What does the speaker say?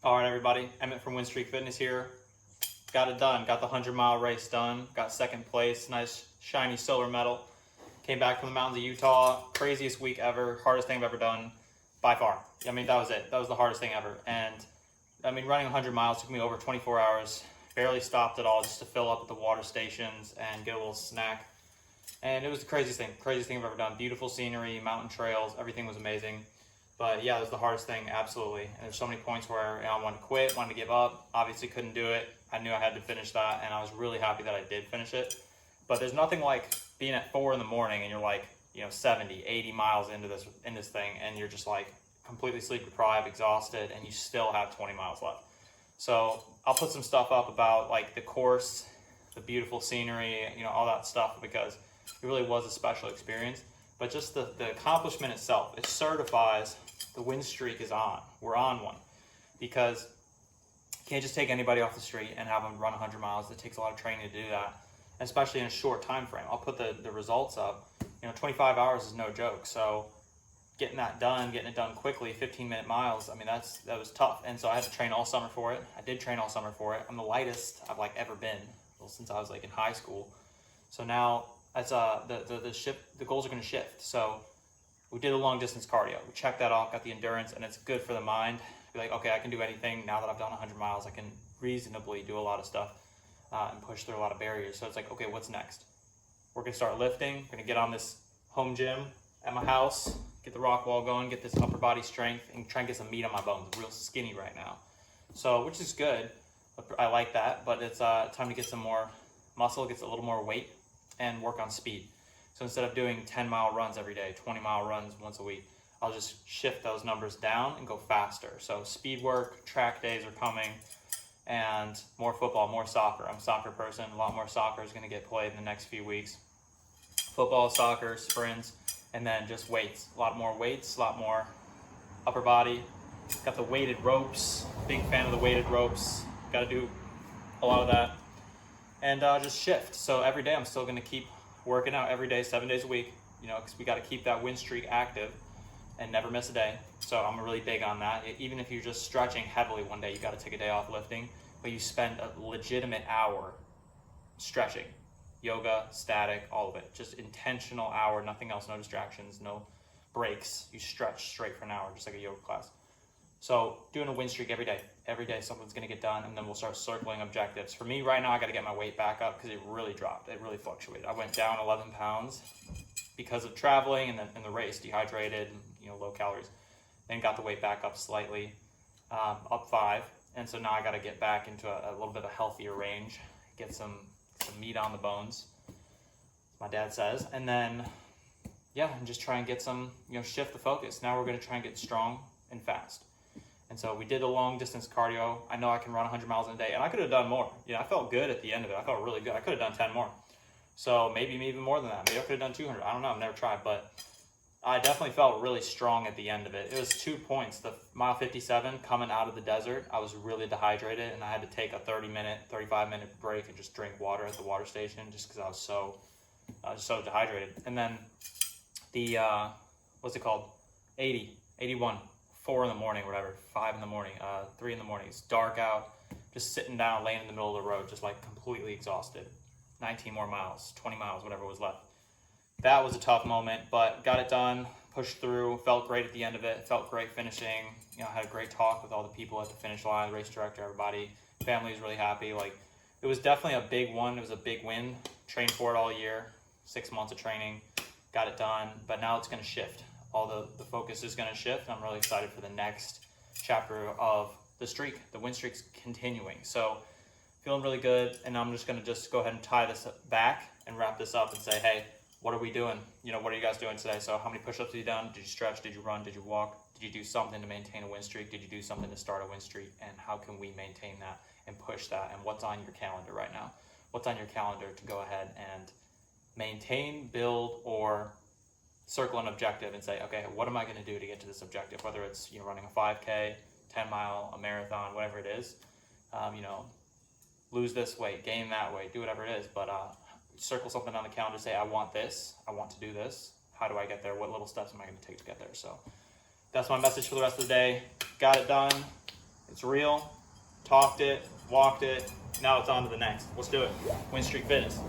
All right, everybody. Emmett from WinStreakFitness here. Got it done. Got the 100-mile race done. Got second place. Nice, shiny silver medal. Came back from the mountains of Utah. Craziest week ever. Hardest thing I've ever done by far. I mean, that was it. That was the hardest thing ever. And, I mean, running 100 miles took me over 24 hours. Barely stopped at all just to fill up at the water stations and get a little snack. And it was the craziest thing I've ever done. Beautiful scenery, mountain trails. Everything was amazing. But yeah, it was the hardest thing, absolutely. And there's so many points where I wanted to quit, wanted to give up. Obviously couldn't do it. I knew I had to finish that, and I was really happy that I did finish it. But there's nothing like being at 4 in the morning and you're like, 70, 80 miles into this thing, and you're just like completely sleep deprived, exhausted, and you still have 20 miles left. So I'll put some stuff up about like the course, the beautiful scenery, all that stuff, because it really was a special experience. But just the accomplishment itself, it certifies the win streak is on. We're on one. Because you can't just take anybody off the street and have them run 100 miles. It takes a lot of training to do that, especially in a short time frame. I'll put the results up. 25 hours is no joke. So getting it done quickly, 15-minute miles, I mean, that was tough. And so I had to train all summer for it. I did train all summer for it. I'm the lightest I've ever been, since I was in high school. So now as the goals are going to shift. So we did a long distance cardio. We checked that off, got the endurance, and it's good for the mind. Be like, okay, I can do anything now that I've done 100 miles. I can reasonably do a lot of stuff and push through a lot of barriers. So it's like, okay, what's next? We're going to start lifting. We're going to get on this home gym at my house, get the rock wall going, get this upper body strength, and try and get some meat on my bones. I'm real skinny right now. So, which is good. I like that, but it's time to get some more muscle, get a little more weight, and work on speed. So instead of doing 10-mile runs every day, 20-mile runs once a week, I'll just shift those numbers down and go faster. So speed work, track days are coming, and more football, more soccer. I'm a soccer person. A lot more soccer is going to get played in the next few weeks. Football, soccer, sprints, and then just weights. A lot more weights, a lot more upper body. Got the weighted ropes. Big fan of the weighted ropes. Got to do a lot of that. And just shift. So every day I'm still going to keep working out every day, 7 days a week, because we got to keep that win streak active and never miss a day. So I'm really big on that. Even if you're just stretching heavily one day, you got to take a day off lifting, but you spend a legitimate hour stretching, yoga, static, all of it. Just intentional hour, nothing else, no distractions, no breaks. You stretch straight for an hour, just like a yoga class. So doing a win streak every day something's going to get done, and then we'll start circling objectives. For me right now, I got to get my weight back up because it really dropped. It really fluctuated. I went down 11 pounds because of traveling and then in the race, dehydrated, low calories. Then got the weight back up slightly, up 5. And so now I got to get back into a little bit of a healthier range, get some meat on the bones, my dad says. And then, and just try and get some, shift the focus. Now we're going to try and get strong and fast. And so we did a long distance cardio. I know I can run 100 miles in a day, and I could have done more. I felt good at the end of it. I felt really good. I could have done 10 more. So maybe even more than that. Maybe I could have done 200. I don't know. I've never tried, but I definitely felt really strong at the end of it. It was 2 points. The mile 57 coming out of the desert, I was really dehydrated, and I had to take a 35-minute break and just drink water at the water station just because I was so dehydrated. And then the, what's it called? 81. 4 in the morning, whatever, 5 in the morning, 3 in the morning. It's dark out, just sitting down, laying in the middle of the road, just completely exhausted. 19 more miles, 20 miles, whatever was left. That was a tough moment, but got it done, pushed through, felt great at the end of it, felt great finishing. I had a great talk with all the people at the finish line, the race director, everybody. Family was really happy. It was definitely a big one. It was a big win. Trained for it all year, 6 months of training, got it done, but now it's going to shift. All the focus is going to shift. I'm really excited for the next chapter of the streak. The win streak's continuing. So feeling really good, and I'm just going to go ahead and tie this back and wrap this up and say, hey, what are we doing? What are you guys doing today? So how many push-ups have you done? Did you stretch? Did you run? Did you walk? Did you do something to maintain a win streak? Did you do something to start a win streak? And how can we maintain that and push that? And what's on your calendar right now? What's on your calendar to go ahead and maintain, build, or circle an objective and say, okay, what am I going to do to get to this objective? Whether it's running a 5K, 10-mile, a marathon, whatever it is, lose this weight, gain that weight, do whatever it is. But circle something on the calendar, say, I want this, I want to do this. How do I get there? What little steps am I going to take to get there? So that's my message for the rest of the day. Got it done. It's real. Talked it, walked it. Now it's on to the next. Let's do it. WinStreak Fitness.